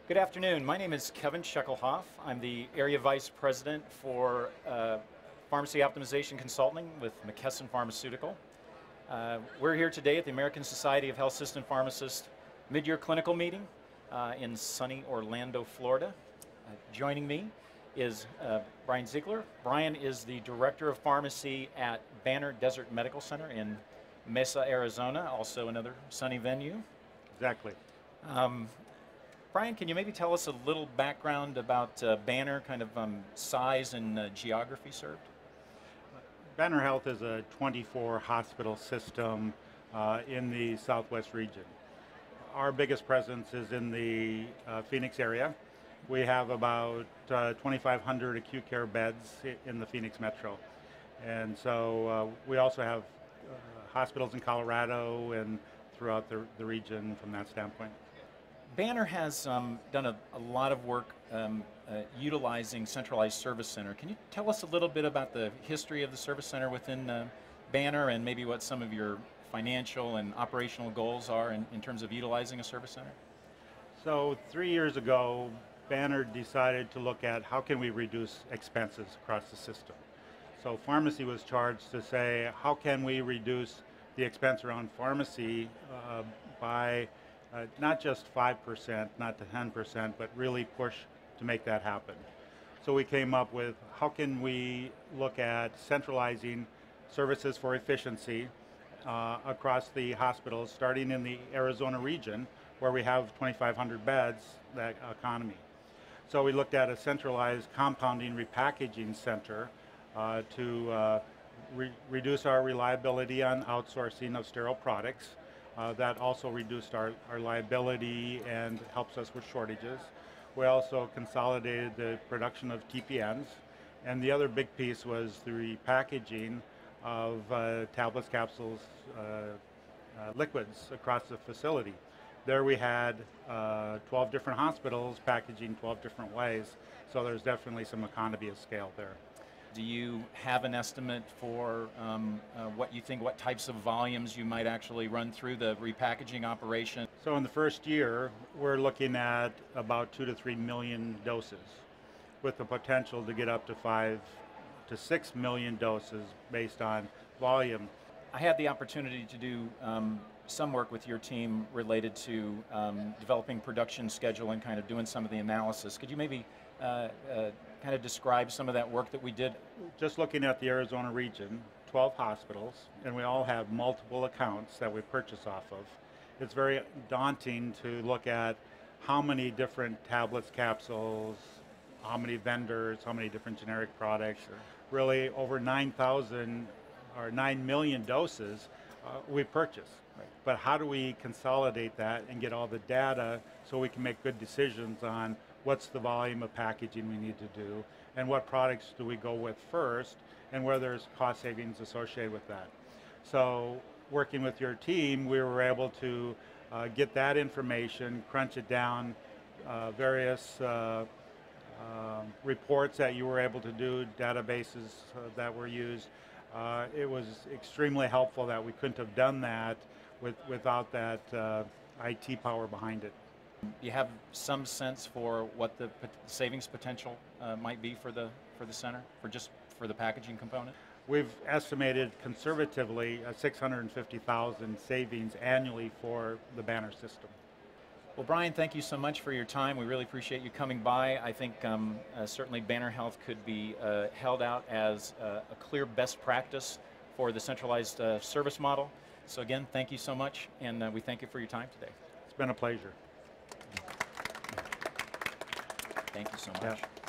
Good afternoon. My name is Kevin Sheckelhoff. I'm the Area Vice President for Pharmacy Optimization Consulting with McKesson Pharmaceutical. We're here today at the American Society of Health System Pharmacists mid-year clinical meeting in sunny Orlando, Florida. Joining me is Brian Ziegler. Brian is the Director of Pharmacy at Banner Desert Medical Center in Mesa, Arizona, also another sunny venue. Exactly. Brian, can you maybe tell us a little background about Banner, kind of size and geography served? Banner Health is a 24 hospital system in the Southwest region. Our biggest presence is in the Phoenix area. We have about 2,500 acute care beds in the Phoenix metro. And so we also have hospitals in Colorado and throughout the region from that standpoint. Banner has done a lot of work utilizing Centralized Service Center. Can you tell us a little bit about the history of the Service Center within Banner and maybe what some of your financial and operational goals are in terms of utilizing a Service Center? So 3 years ago, Banner decided to look at how can we reduce expenses across the system. So pharmacy was charged to say, how can we reduce the expense around pharmacy by not just 5%, not to 10%, but really push to make that happen. So we came up with how can we look at centralizing services for efficiency across the hospitals, starting in the Arizona region, where we have 2,500 beds, that economy. So we looked at a centralized compounding repackaging center to reduce our reliability on outsourcing of sterile products. That also reduced our liability and helps us with shortages. We also consolidated the production of TPNs, and the other big piece was the repackaging of tablets, capsules, liquids across the facility. There we had 12 different hospitals packaging 12 different ways, so there's definitely some economy of scale there. Do you have an estimate for what you think, what types of volumes you might actually run through the repackaging operation? So in the first year, we're looking at about 2 to 3 million doses, with the potential to get up to 5 to 6 million doses based on volume. I had the opportunity to do some work with your team related to developing production schedule and kind of doing some of the analysis. Could you maybe kind of describe some of that work that we did? Just looking at the Arizona region, 12 hospitals, and we all have multiple accounts that we purchase off of. It's very daunting to look at how many different tablets, capsules, how many vendors, how many different generic products. Sure. Really over 9,000 or 9 million doses we purchase. Right. But how do we consolidate that and get all the data so we can make good decisions on what's the volume of packaging we need to do and what products do we go with first and where there's cost savings associated with that. So working with your team, we were able to get that information, crunch it down, various reports that you were able to do, databases that were used. It was extremely helpful that we couldn't have done that without that IT power behind it. You have some sense for what the savings potential might be for the center, for the packaging component? We've estimated conservatively a 650,000 savings annually for the Banner system. Well, Brian, thank you so much for your time. We really appreciate you coming by. I think certainly Banner Health could be held out as a clear best practice for the centralized service model. So again, thank you so much, and we thank you for your time today. It's been a pleasure. Thank you so much. Yeah.